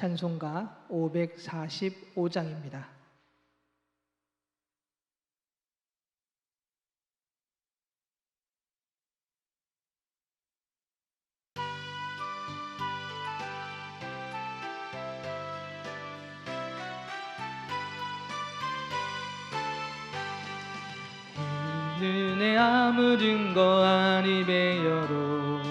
찬송가 545장입니다. 눈에 아무 증거 아니 배여도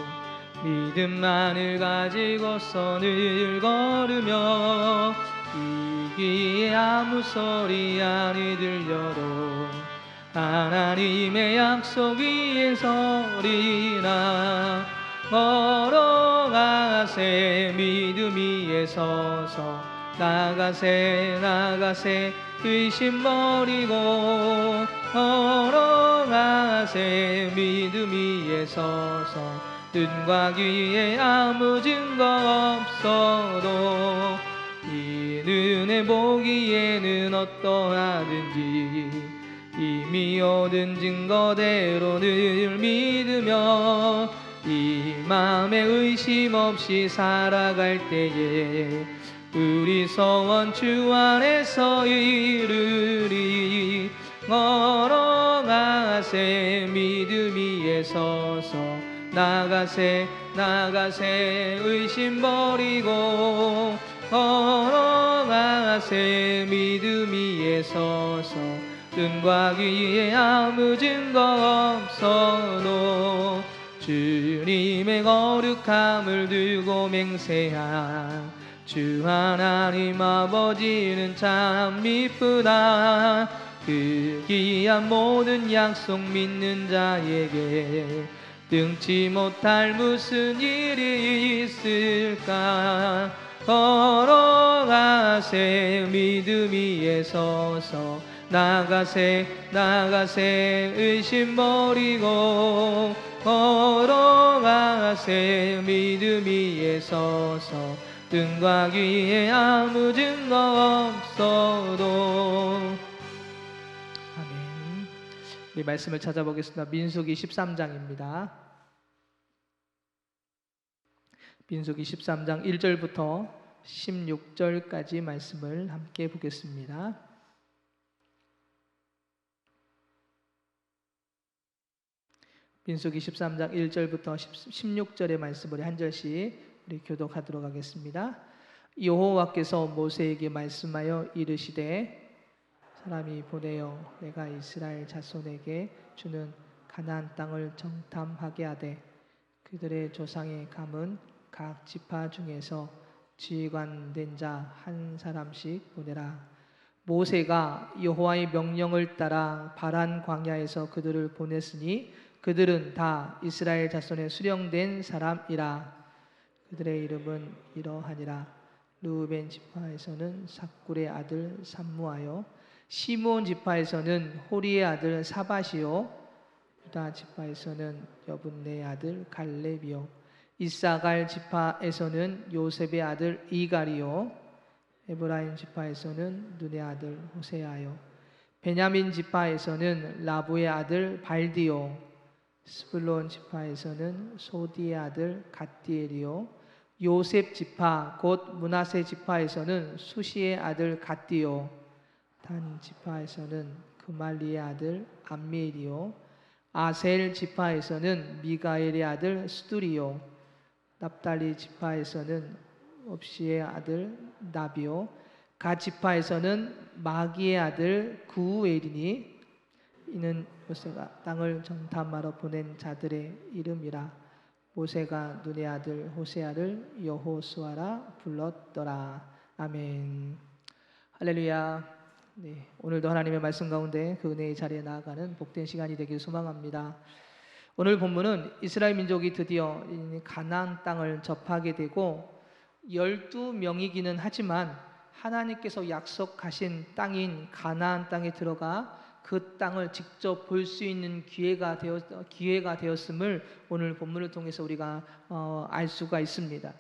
믿음만을 가지고서 늘 걸으며 이 귀에 아무 소리 아니 들려도 하나님의 약속 위에 서리라. 걸어가세 믿음 위에 서서 나가세 의심 버리고 걸어가세 믿음 위에 서서 눈과 귀에 아무 증거 없어도 이 눈에 보기에는 어떠하든지 이미 얻은 증거대로 늘 믿으며 이 마음에 의심 없이 살아갈 때에 우리 소원 주 안에서 이루리. 걸어가세 믿음 위에 서서 나가세 의심 버리고 걸어가세 믿음 위에 서서 눈과 귀에 아무 증거 없어도 주님의 거룩함을 두고 맹세한 주 하나님 아버지는 참 이쁘다. 그 귀한 모든 약속 믿는 자에게 등치 못할 무슨 일이 있을까. 걸어가세 믿음 위에 서서 나가세 의심 버리고 걸어가세 믿음 위에 서서 눈과 귀에 아무 증거 없어도. 아멘. 우리 말씀을 찾아보겠습니다. 민수기 13장입니다. 민수기 13장 1절부터 16절까지 말씀을 함께 보겠습니다. 민수기 13장 1절부터 16절의 말씀을 한 절씩 우리 교독하도록 하겠습니다. 여호와께서 모세에게 말씀하여 이르시되 사람이 보내어 내가 이스라엘 자손에게 주는 가나안 땅을 정탐하게 하되 그들의 조상의 감은 각 지파 중에서 지휘관된 자 한 사람씩 보내라. 모세가 여호와의 명령을 따라 바란 광야에서 그들을 보냈으니 그들은 다 이스라엘 자손의 수령된 사람이라. 그들의 이름은 이러하니라. 르우벤 지파에서는 삭굴의 아들 삼무하여, 시므온 지파에서는 호리의 아들 사밧이요, 유다 지파에서는 여분네의 아들 갈렙이요, 이사갈 지파에서는 요셉의 아들 이갈이요, 에브라임 지파에서는 눈의 아들 호세아요, 베냐민 지파에서는 라부의 아들 발디요, 스불론 지파에서는 소디의 아들 갓디엘이요, 요셉 지파 곧 므낫세 지파에서는 수시의 아들 갓디요, 단 지파에서는 그말리의 아들 암미엘이요, 아셀 지파에서는 미가엘의 아들 스두리요, 납달리 지파에서는 옵시의 아들 나비요, 갓 지파에서는 마기의 아들 구우엘이니 이는 모세가 땅을 정탐하러 보낸 자들의 이름이라. 모세가 눈의 아들 호세아를 여호수아라 불렀더라. 아멘. 할렐루야. 네, 오늘도 하나님의 말씀 가운데 그 은혜의 자리에 나아가는 복된 시간이 되길 소망합니다. 오늘 본문은 이스라엘 민족이 드디어 가나안 땅을 접하게 되고 12명이기는 하지만 하나님께서 약속하신 땅인 가나안 땅에 들어가 그 땅을 직접 볼 수 있는 기회가 되었음을 오늘 본문을 통해서 우리가 알 수가 있습니다.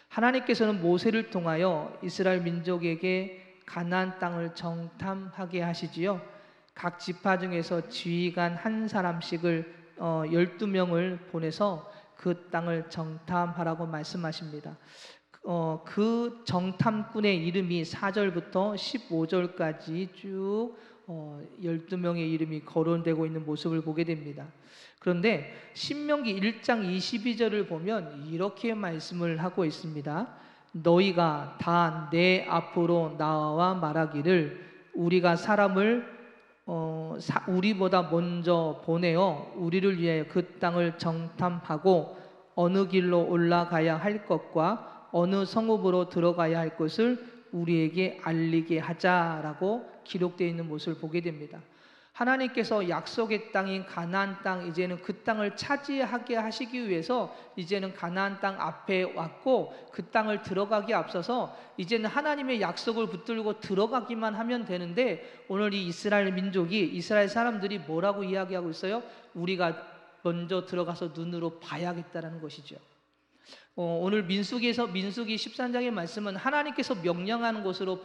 하나님께서는 모세를 통하여 이스라엘 민족에게 가나안 땅을 정탐하게 하시지요. 각 지파 중에서 지휘관 한 사람씩을 12명을 보내서 그 땅을 정탐하라고 말씀하십니다. 그 정탐꾼의 이름이 4절부터 15절까지 쭉 12명의 이름이 거론되고 있는 모습을 보게 됩니다. 그런데 신명기 1장 22절을 보면 이렇게 말씀을 하고 있습니다. 너희가 다 내 앞으로 나와 말하기를 우리가 사람을 우리보다 먼저 보내어 우리를 위하여 그 땅을 정탐하고 어느 길로 올라가야 할 것과 어느 성읍으로 들어가야 할 것을 우리에게 알리게 하자라고 기록되어 있는 모습을 보게 됩니다. 하나님께서 약속의 땅인 가나안 땅, 이제는 그 땅을 차지하게 하시기 위해서 이제는 가나안 땅 앞에 왔고, 그 땅을 들어가기에 앞서서 이제는 하나님의 약속을 붙들고 들어가기만 하면 되는데, 오늘 이 이스라엘 민족이, 이스라엘 사람들이 뭐라고 이야기하고 있어요? 우리가 먼저 들어가서 눈으로 봐야겠다라는 것이죠. 오늘 민수기 13장의 말씀은 하나님께서 명령하는 것으로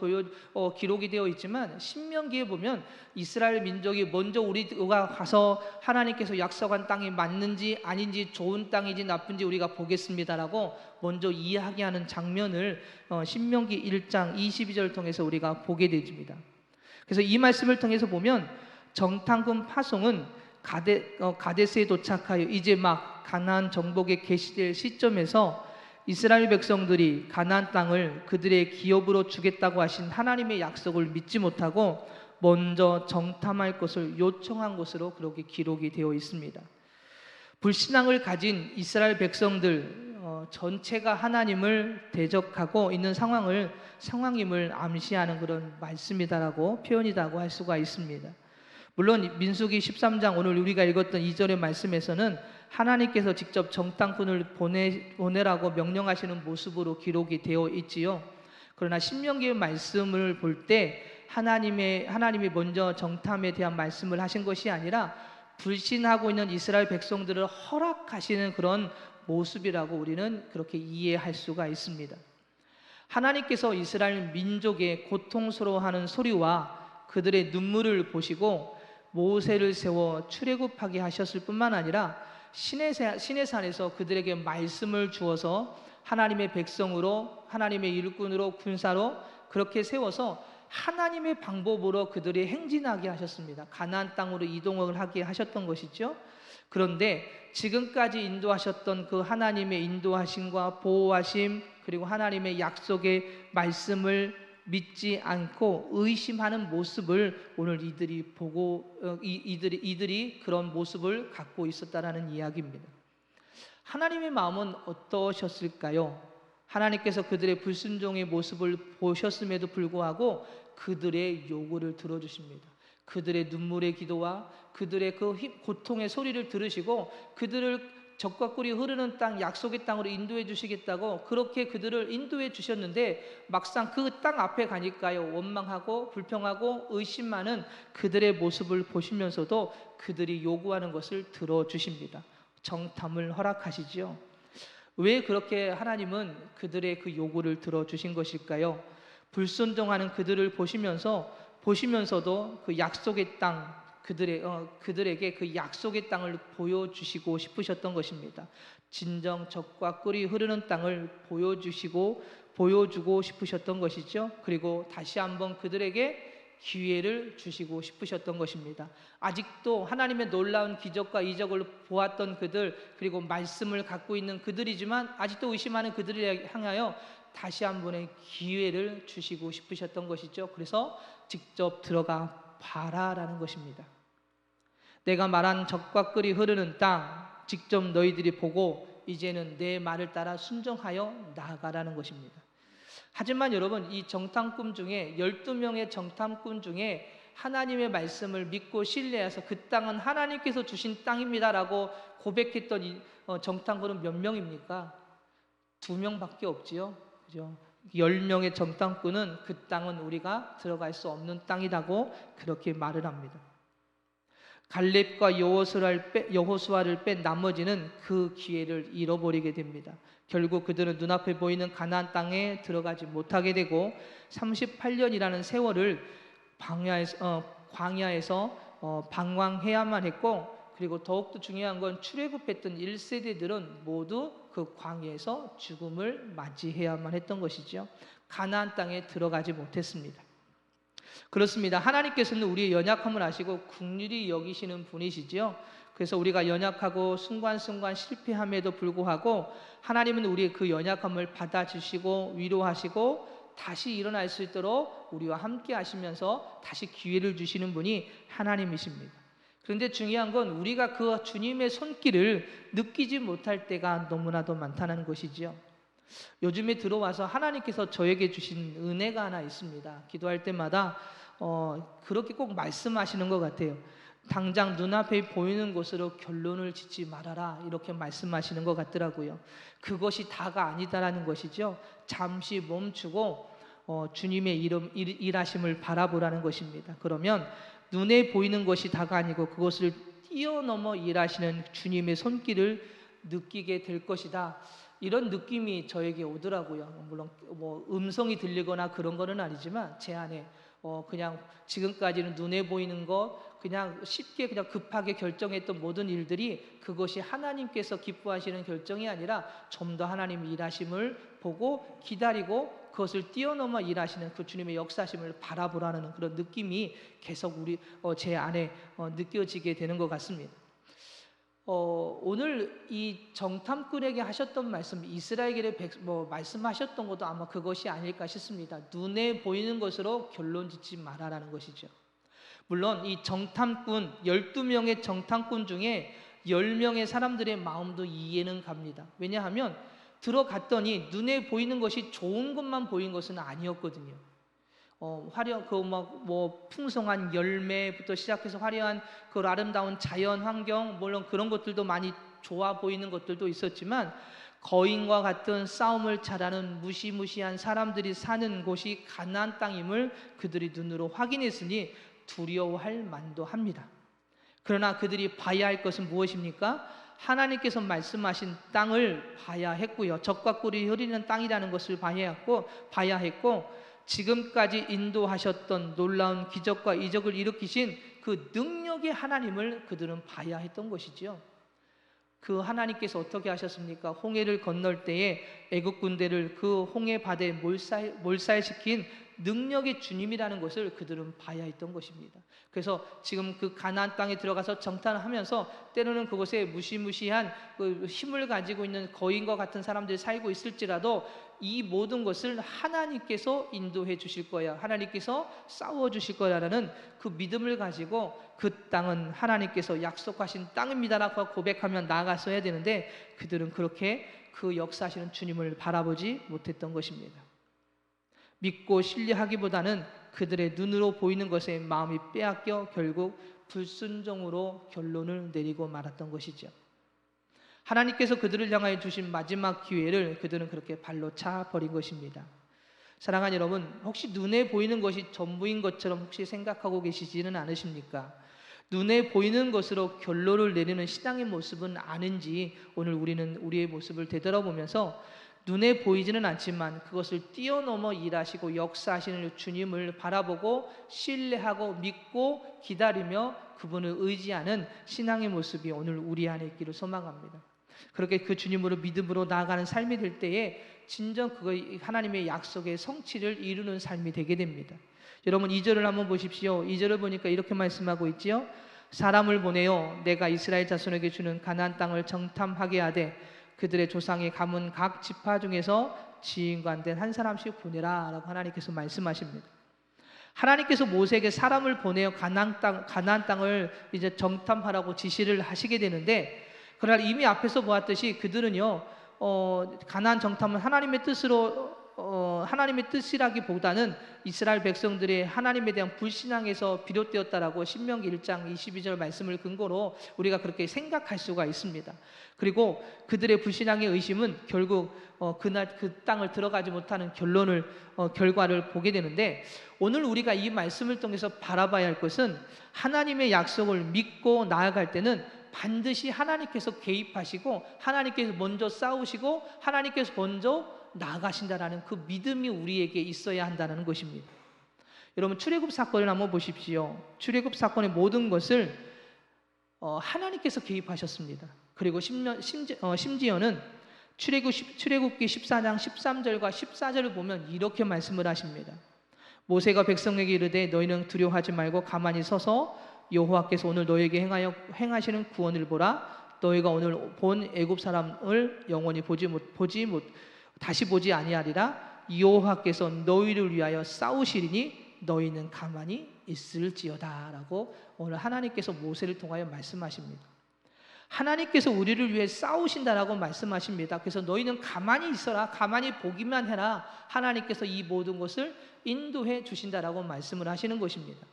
기록이 되어 있지만, 신명기에 보면 이스라엘 민족이 먼저 우리가 가서 하나님께서 약속한 땅이 맞는지 아닌지, 좋은 땅인지 나쁜지 우리가 보겠습니다라고 먼저 이야기하는 장면을 신명기 1장 22절을 통해서 우리가 보게 됩니다. 그래서 이 말씀을 통해서 보면 정탐꾼 파송은 가데스에 도착하여 이제 막 가나안 정복에 계시될 시점에서 이스라엘 백성들이 가나안 땅을 그들의 기업으로 주겠다고 하신 하나님의 약속을 믿지 못하고 먼저 정탐할 것을 요청한 것으로 그렇게 기록이 되어 있습니다. 불신앙을 가진 이스라엘 백성들 전체가 하나님을 대적하고 있는 상황임을 암시하는 그런 말씀이다라고 표현이라고 할 수가 있습니다. 물론 민수기 13장 오늘 우리가 읽었던 2절의 말씀에서는 하나님께서 직접 정탐꾼을 보내라고 명령하시는 모습으로 기록이 되어 있지요. 그러나 신명기의 말씀을 볼 때 하나님이 먼저 정탐에 대한 말씀을 하신 것이 아니라 불신하고 있는 이스라엘 백성들을 허락하시는 그런 모습이라고 우리는 그렇게 이해할 수가 있습니다. 하나님께서 이스라엘 민족의 고통스러워하는 소리와 그들의 눈물을 보시고 모세를 세워 출애굽하게 하셨을 뿐만 아니라 시내산에서 그들에게 말씀을 주어서 하나님의 백성으로, 하나님의 일꾼으로, 군사로 그렇게 세워서 하나님의 방법으로 그들이 행진하게 하셨습니다. 가나안 땅으로 이동을 하게 하셨던 것이죠. 그런데 지금까지 인도하셨던 그 하나님의 인도하심과 보호하심, 그리고 하나님의 약속의 말씀을 믿지 않고 의심하는 모습을 오늘 이들이 그런 모습을 갖고 있었다라는 이야기입니다. 하나님의 마음은 어떠셨을까요? 하나님께서 그들의 불순종의 모습을 보셨음에도 불구하고 그들의 요구를 들어주십니다. 그들의 눈물의 기도와 그들의 그 고통의 소리를 들으시고 그들을 적과 꿀이 흐르는 땅, 약속의 땅으로 인도해 주시겠다고 그렇게 그들을 인도해 주셨는데, 막상 그 땅 앞에 가니까요, 원망하고 불평하고 의심하는 그들의 모습을 보시면서도 그들이 요구하는 것을 들어주십니다. 정탐을 허락하시지요. 왜 그렇게 하나님은 그들의 그 요구를 들어주신 것일까요? 불순종하는 그들을 보시면서도 그 약속의 땅, 그들에게 그 약속의 땅을 보여주시고 싶으셨던 것입니다. 진정 젖과 꿀이 흐르는 땅을 보여주고 싶으셨던 것이죠. 그리고 다시 한번 그들에게 기회를 주시고 싶으셨던 것입니다. 아직도 하나님의 놀라운 기적과 이적을 보았던 그들, 그리고 말씀을 갖고 있는 그들이지만 아직도 의심하는 그들을 향하여 다시 한 번의 기회를 주시고 싶으셨던 것이죠. 그래서 직접 들어가 봐라라는 것입니다. 내가 말한 젖과 꿀이 흐르는 땅, 직접 너희들이 보고 이제는 내 말을 따라 순종하여 나아가라는 것입니다. 하지만 여러분, 이 정탐꾼 중에 12명의 정탐꾼 중에 하나님의 말씀을 믿고 신뢰해서 그 땅은 하나님께서 주신 땅입니다라고 고백했던 이 정탐꾼은 몇 명입니까? 2명밖에 없지요. 그죠? 10명의 정탐꾼은 그 땅은 우리가 들어갈 수 없는 땅이라고 그렇게 말을 합니다. 갈렙과 여호수아를 뺀 나머지는 그 기회를 잃어버리게 됩니다. 결국 그들은 눈앞에 보이는 가나안 땅에 들어가지 못하게 되고 38년이라는 세월을 광야에서 방황해야만 했고, 그리고 더욱더 중요한 건 출애굽했던 1세대들은 모두 그 광야에서 죽음을 맞이해야만 했던 것이죠. 가나안 땅에 들어가지 못했습니다. 그렇습니다. 하나님께서는 우리의 연약함을 아시고 긍휼히 여기시는 분이시지요. 그래서 우리가 연약하고 순간순간 실패함에도 불구하고 하나님은 우리의 그 연약함을 받아주시고 위로하시고 다시 일어날 수 있도록 우리와 함께 하시면서 다시 기회를 주시는 분이 하나님이십니다. 그런데 중요한 건 우리가 그 주님의 손길을 느끼지 못할 때가 너무나도 많다는 것이지요. 요즘에 들어와서 하나님께서 저에게 주신 은혜가 하나 있습니다. 기도할 때마다 그렇게 꼭 말씀하시는 것 같아요. 당장 눈앞에 보이는 것으로 결론을 짓지 말아라, 이렇게 말씀하시는 것 같더라고요. 그것이 다가 아니다라는 것이죠. 잠시 멈추고 주님의 일하심을 바라보라는 것입니다. 그러면 눈에 보이는 것이 다가 아니고 그것을 뛰어넘어 일하시는 주님의 손길을 느끼게 될 것이다, 이런 느낌이 저에게 오더라고요. 물론 뭐 음성이 들리거나 그런 거는 아니지만 제 안에 그냥 지금까지는 눈에 보이는 것, 그냥 쉽게 그냥 급하게 결정했던 모든 일들이 그것이 하나님께서 기뻐하시는 결정이 아니라 좀 더 하나님의 일하심을 보고 기다리고 그것을 뛰어넘어 일하시는 그 주님의 역사심을 바라보라는 그런 느낌이 계속 제 안에 느껴지게 되는 것 같습니다. 오늘 이 정탐꾼에게 하셨던 말씀, 이스라엘에게 말씀하셨던 것도 아마 그것이 아닐까 싶습니다. 눈에 보이는 것으로 결론 짓지 말아라는 것이죠. 물론 이 정탐꾼 12명의 정탐꾼 중에 10명의 사람들의 마음도 이해는 갑니다. 왜냐하면 들어갔더니 눈에 보이는 것이 좋은 것만 보인 것은 아니었거든요. 화려한 풍성한 열매부터 시작해서 화려한 그 아름다운 자연 환경, 물론 그런 것들도 많이 좋아 보이는 것들도 있었지만 거인과 같은 싸움을 잘하는 무시무시한 사람들이 사는 곳이 가나안 땅임을 그들이 눈으로 확인했으니 두려워할 만도 합니다. 그러나 그들이 봐야 할 것은 무엇입니까? 하나님께서 말씀하신 땅을 봐야 했고요. 젖과 꿀이 흐르는 땅이라는 것을 봐야 했고 지금까지 인도하셨던 놀라운 기적과 이적을 일으키신 그 능력의 하나님을 그들은 봐야 했던 것이죠. 그 하나님께서 어떻게 하셨습니까? 홍해를 건널 때에 애국 군대를 그 홍해 바다에 몰살시킨 능력의 주님이라는 것을 그들은 봐야 했던 것입니다. 그래서 지금 그 가나안 땅에 들어가서 정탐을 하면서 때로는 그곳에 무시무시한 그 힘을 가지고 있는 거인과 같은 사람들이 살고 있을지라도 이 모든 것을 하나님께서 인도해 주실 거야, 하나님께서 싸워 주실 거야라는 그 믿음을 가지고 그 땅은 하나님께서 약속하신 땅입니다라고 고백하며 나아갔어야 되는데 그들은 그렇게 그 역사하시는 주님을 바라보지 못했던 것입니다. 믿고 신뢰하기보다는 그들의 눈으로 보이는 것에 마음이 빼앗겨 결국 불순종으로 결론을 내리고 말았던 것이죠. 하나님께서 그들을 향하여 주신 마지막 기회를 그들은 그렇게 발로 차 버린 것입니다. 사랑하는 여러분, 혹시 눈에 보이는 것이 전부인 것처럼 혹시 생각하고 계시지는 않으십니까? 눈에 보이는 것으로 결론을 내리는 신앙의 모습은 아닌지 오늘 우리는 우리의 모습을 되돌아보면서 눈에 보이지는 않지만 그것을 뛰어넘어 일하시고 역사하시는 주님을 바라보고 신뢰하고 믿고 기다리며 그분을 의지하는 신앙의 모습이 오늘 우리 안에 있기를 소망합니다. 그렇게 그 주님으로 믿음으로 나아가는 삶이 될 때에 진정 하나님의 약속의 성취를 이루는 삶이 되게 됩니다. 여러분 2절을 한번 보십시오. 2절을 보니까 이렇게 말씀하고 있지요. 사람을 보내어 내가 이스라엘 자손에게 주는 가나안 땅을 정탐하게 하되 그들의 조상의 가문 각 지파 중에서 지인관된 한 사람씩 보내라 라고 하나님께서 말씀하십니다. 하나님께서 모세에게 사람을 보내어 가나안 땅을 이제 정탐하라고 지시를 하시게 되는데 그러나 이미 앞에서 보았듯이 그들은요 가나안 정탐은 하나님의 뜻이라기보다는 이스라엘 백성들의 하나님에 대한 불신앙에서 비롯되었다라고 신명기 1장 22절 말씀을 근거로 우리가 그렇게 생각할 수가 있습니다. 그리고 그들의 불신앙의 의심은 결국 그날 그 땅을 들어가지 못하는 결과를 보게 되는데 오늘 우리가 이 말씀을 통해서 바라봐야 할 것은 하나님의 약속을 믿고 나아갈 때는 반드시 하나님께서 개입하시고 하나님께서 먼저 싸우시고 하나님께서 먼저 나아가신다라는 그 믿음이 우리에게 있어야 한다는 것입니다. 여러분 출애굽 사건을 한번 보십시오. 출애굽 사건의 모든 것을 하나님께서 개입하셨습니다. 그리고 심지어는 출애굽기 14장 13절과 14절을 보면 이렇게 말씀을 하십니다. 모세가 백성에게 이르되 너희는 두려워하지 말고 가만히 서서 여호와께서 오늘 너희에게 행하시는 구원을 보라. 너희가 오늘 본 애굽 사람을 영원히 다시 보지 아니하리라. 여호와께서 너희를 위하여 싸우시리니 너희는 가만히 있을지어다 라고 오늘 하나님께서 모세를 통하여 말씀하십니다. 하나님께서 우리를 위해 싸우신다라고 말씀하십니다. 그래서 너희는 가만히 있어라, 가만히 보기만 해라. 하나님께서 이 모든 것을 인도해 주신다라고 말씀을 하시는 것입니다.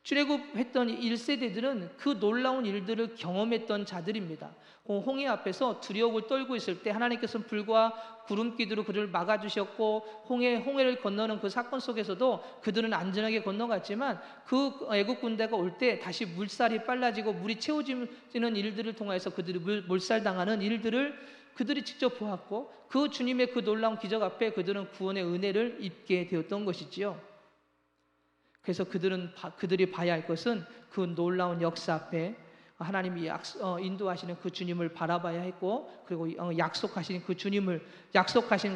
출애굽했던 1세대들은 그 놀라운 일들을 경험했던 자들입니다. 홍해 앞에서 두려움을 떨고 있을 때 하나님께서는 불과 구름기둥으로 그들을 막아주셨고, 홍해를 건너는 그 사건 속에서도 그들은 안전하게 건너갔지만 그 애국 군대가 올 때 다시 물살이 빨라지고 물이 채워지는 일들을 통해서 그들이 몰살당하는 일들을 그들이 직접 보았고, 그 주님의 그 놀라운 기적 앞에 그들은 구원의 은혜를 입게 되었던 것이지요. 그래서 그들이 봐야 할 것은 그 놀라운 역사 앞에 하나님이 인도하시는 그 주님을 바라봐야 했고, 그리고 약속하신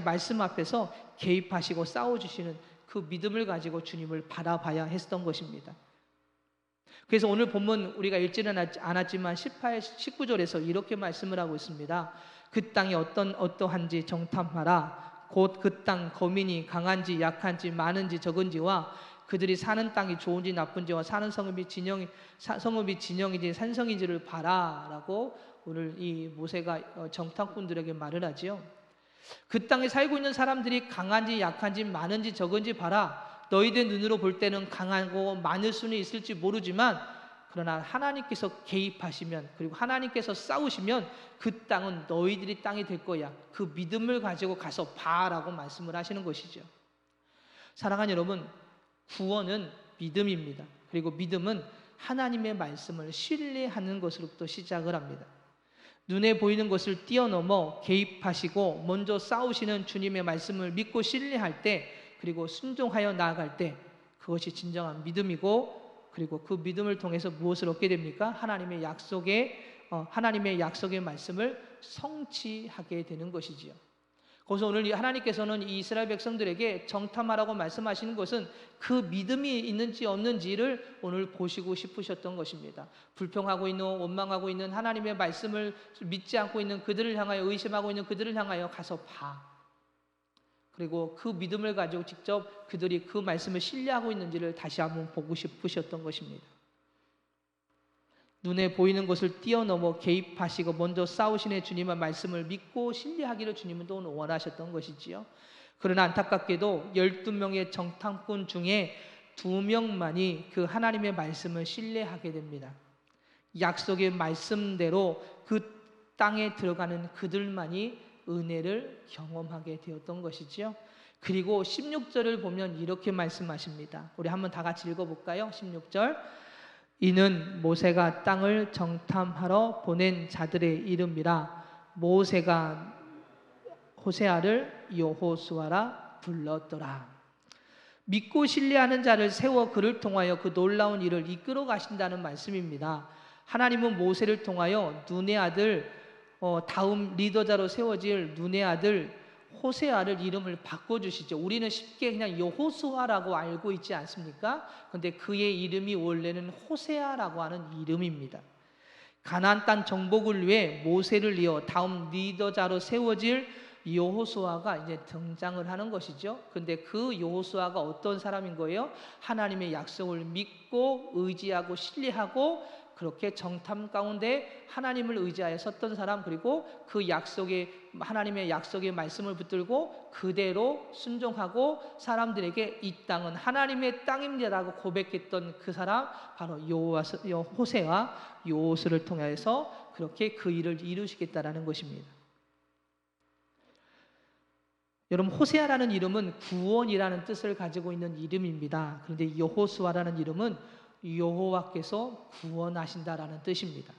말씀 앞에서 개입하시고 싸워주시는 그 믿음을 가지고 주님을 바라봐야 했던 것입니다. 그래서 오늘 본문 우리가 읽지는 않았지만 18, 19절에서 이렇게 말씀을 하고 있습니다. 그 땅이 어떠한지 정탐하라. 곧 그 땅 거민이 강한지 약한지 많은지 적은지와 그들이 사는 땅이 좋은지 나쁜지와 사는 성읍이 진영인지 산성인지를 봐라라고 오늘 이 모세가 정탐꾼들에게 말을 하지요. 그 땅에 살고 있는 사람들이 강한지 약한지 많은지 적은지 봐라. 너희들 눈으로 볼 때는 강하고 많을 수는 있을지 모르지만, 그러나 하나님께서 개입하시면, 그리고 하나님께서 싸우시면 그 땅은 너희들이 땅이 될 거야. 그 믿음을 가지고 가서 봐라고 말씀을 하시는 것이죠. 사랑하는 여러분, 구원은 믿음입니다. 그리고 믿음은 하나님의 말씀을 신뢰하는 것으로부터 시작을 합니다. 눈에 보이는 것을 뛰어넘어 개입하시고 먼저 싸우시는 주님의 말씀을 믿고 신뢰할 때, 그리고 순종하여 나아갈 때, 그것이 진정한 믿음이고, 그리고 그 믿음을 통해서 무엇을 얻게 됩니까? 하나님의 약속의 말씀을 성취하게 되는 것이지요. 그래서 오늘 하나님께서는 이 이스라엘 백성들에게 정탐하라고 말씀하시는 것은 그 믿음이 있는지 없는지를 오늘 보시고 싶으셨던 것입니다. 불평하고 있는, 원망하고 있는, 하나님의 말씀을 믿지 않고 있는 그들을 향하여, 의심하고 있는 그들을 향하여 가서 봐. 그리고 그 믿음을 가지고 직접 그들이 그 말씀을 신뢰하고 있는지를 다시 한번 보고 싶으셨던 것입니다. 눈에 보이는 것을 뛰어넘어 개입하시고 먼저 싸우시는 주님의 말씀을 믿고 신뢰하기를 주님은 또 원하셨던 것이지요. 그러나 안타깝게도 12명의 정탐꾼 중에 2명만이 그 하나님의 말씀을 신뢰하게 됩니다. 약속의 말씀대로 그 땅에 들어가는 그들만이 은혜를 경험하게 되었던 것이지요. 그리고 16절을 보면 이렇게 말씀하십니다. 우리 한번 다 같이 읽어볼까요? 16절. 이는 모세가 땅을 정탐하러 보낸 자들의 이름이라. 모세가 호세아를 여호수아라 불렀더라. 믿고 신뢰하는 자를 세워 그를 통하여 그 놀라운 일을 이끌어 가신다는 말씀입니다. 하나님은 모세를 통하여 눈의 아들, 다음 리더자로 세워질 눈의 아들 호세아를 이름을 바꿔주시죠. 우리는 쉽게 그냥 여호수아라고 알고 있지 않습니까? 그런데 그의 이름이 원래는 호세아라고 하는 이름입니다. 가나안 땅 정복을 위해 모세를 이어 다음 리더자로 세워질 여호수아가 이제 등장을 하는 것이죠. 그런데 그 여호수아가 어떤 사람인 거예요? 하나님의 약속을 믿고 의지하고 신뢰하고 그렇게 정탐 가운데 하나님을 의지하여 섰던 사람, 그리고 그 하나님의 약속의 말씀을 붙들고 그대로 순종하고 사람들에게 이 땅은 하나님의 땅입니다라고 고백했던 그 사람, 바로 호세와 여호수아를 통해서 그렇게 그 일을 이루시겠다라는 것입니다. 여러분, 호세아라는 이름은 구원이라는 뜻을 가지고 있는 이름입니다. 그런데 여호수아라는 이름은 여호와께서 구원하신다라는 뜻입니다.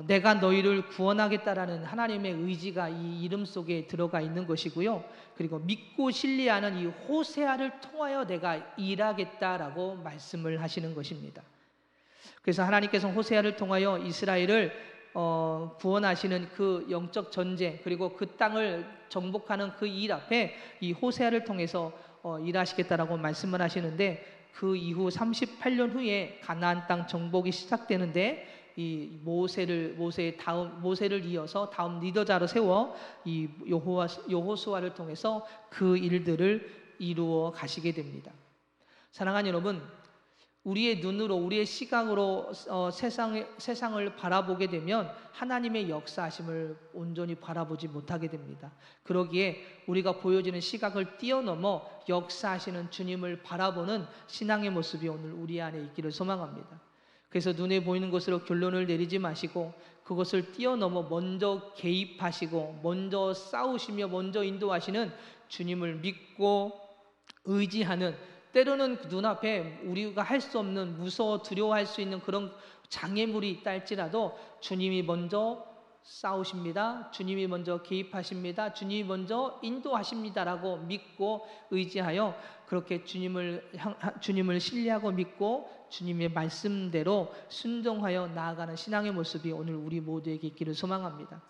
내가 너희를 구원하겠다라는 하나님의 의지가 이 이름 속에 들어가 있는 것이고요. 그리고 믿고 신뢰하는 이 호세아를 통하여 내가 일하겠다라고 말씀을 하시는 것입니다. 그래서 하나님께서 호세아를 통하여 이스라엘을 구원하시는 그 영적 전쟁, 그리고 그 땅을 정복하는 그 일 앞에 이 호세아를 통해서 일하시겠다라고 말씀을 하시는데, 그 이후 38년 후에 가나안 땅 정복이 시작되는데, 이 모세를 이어서 다음 리더자로 세워 이 여호수아를 통해서 그 일들을 이루어 가시게 됩니다. 사랑하는 여러분, 우리의 눈으로, 우리의 시각으로 세상을 바라보게 되면 하나님의 역사하심을 온전히 바라보지 못하게 됩니다. 그러기에 우리가 보여지는 시각을 뛰어넘어 역사하시는 주님을 바라보는 신앙의 모습이 오늘 우리 안에 있기를 소망합니다. 그래서 눈에 보이는 것으로 결론을 내리지 마시고 그것을 뛰어넘어 먼저 개입하시고 먼저 싸우시며 먼저 인도하시는 주님을 믿고 의지하는, 때로는 눈앞에 우리가 할 수 없는, 무서워 두려워할 수 있는 그런 장애물이 있다 할지라도 주님이 먼저 싸우십니다. 주님이 먼저 개입하십니다. 주님이 먼저 인도하십니다라고 믿고 의지하여 그렇게 주님을 신뢰하고 믿고 주님의 말씀대로 순종하여 나아가는 신앙의 모습이 오늘 우리 모두에게 있기를 소망합니다.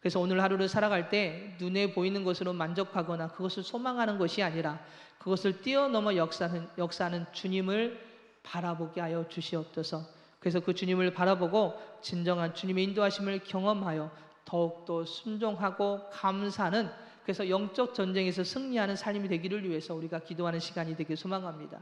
그래서 오늘 하루를 살아갈 때 눈에 보이는 것으로 만족하거나 그것을 소망하는 것이 아니라 그것을 뛰어넘어 역사하는 주님을 바라보게 하여 주시옵소서. 그래서 그 주님을 바라보고 진정한 주님의 인도하심을 경험하여 더욱더 순종하고 감사하는, 그래서 영적 전쟁에서 승리하는 삶이 되기를 위해서 우리가 기도하는 시간이 되길 소망합니다.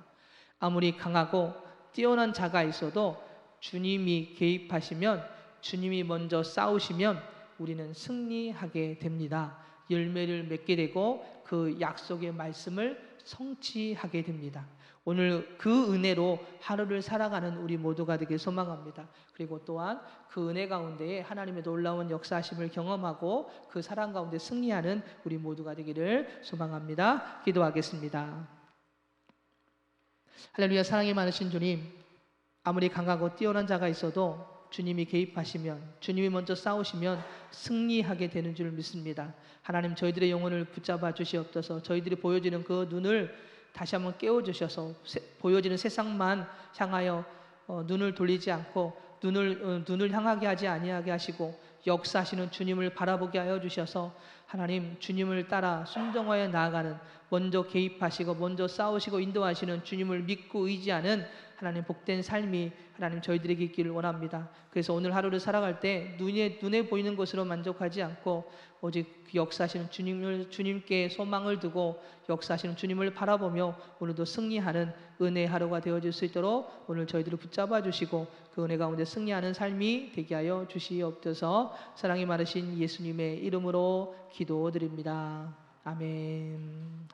아무리 강하고 뛰어난 자가 있어도 주님이 개입하시면, 주님이 먼저 싸우시면 우리는 승리하게 됩니다. 열매를 맺게 되고 그 약속의 말씀을 성취하게 됩니다. 오늘 그 은혜로 하루를 살아가는 우리 모두가 되길 소망합니다. 그리고 또한 그 은혜 가운데에 하나님의 놀라운 역사하심을 경험하고 그 사랑 가운데 승리하는 우리 모두가 되기를 소망합니다. 기도하겠습니다. 할렐루야. 사랑이 많으신 주님, 아무리 강하고 뛰어난 자가 있어도 주님이 개입하시면, 주님이 먼저 싸우시면 승리하게 되는 줄 믿습니다. 하나님, 저희들의 영혼을 붙잡아 주시옵소서. 저희들이 보여지는 그 눈을 다시 한번 깨워주셔서 보여지는 세상만 향하여 눈을 돌리지 않고 눈을 향하게 하지 아니하게 하시고 역사하시는 주님을 바라보게 하여 주셔서 하나님, 주님을 따라 순종하여 나아가는, 먼저 개입하시고 먼저 싸우시고 인도하시는 주님을 믿고 의지하는 하나님 복된 삶이 하나님 저희들에게 있기를 원합니다. 그래서 오늘 하루를 살아갈 때 눈에 보이는 것으로 만족하지 않고 오직 그 역사하시는 주님께 소망을 두고 역사하시는 주님을 바라보며 오늘도 승리하는 은혜의 하루가 되어질 수 있도록 오늘 저희들을 붙잡아 주시고 그 은혜 가운데 승리하는 삶이 되게 하여 주시옵소서. 사랑이 많으신 예수님의 이름으로 기도드립니다. 아멘.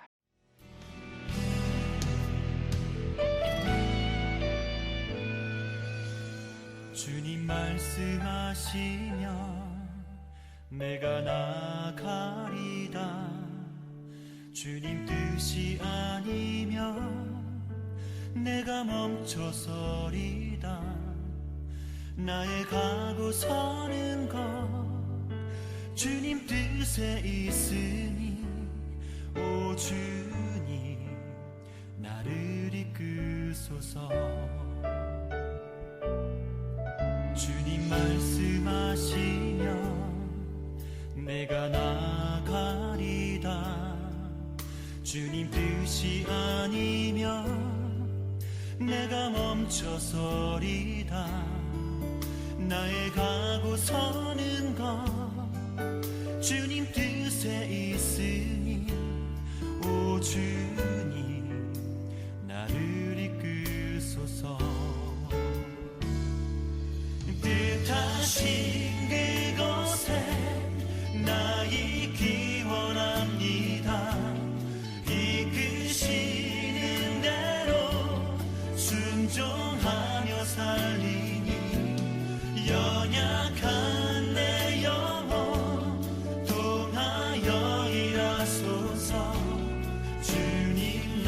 주님 말씀하시면 내가 나가리다. 주님 뜻이 아니면 내가 멈춰서리다. 나의 가고 서는 것 주님 뜻에 있으니 오 주님 나를 이끄소서. 주님 말씀하시면 내가 나가리다. 주님 뜻이 아니면 내가 멈춰서리다. 나의 가고 서는 것 주님 뜻에 있으니 오 주님 나를 이끄소서. 뜻하신 그곳에 나 있기 원합니다. 이끄시는 대로 순종하며 살리니 연약한 내 영혼 통하여 일하소서. 주님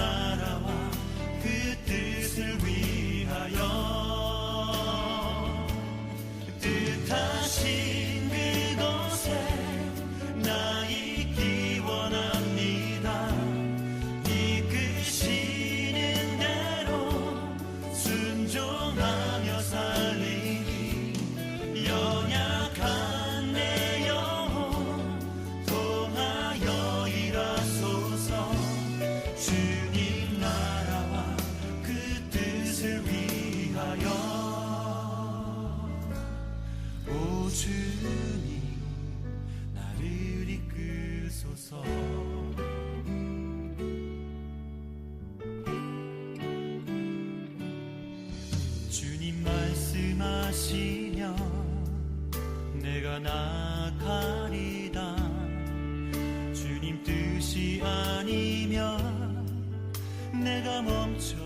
주님 나를 이끄소서. 주님 말씀하시면 내가 나가리다. 주님 뜻이 아니면 내가 멈춰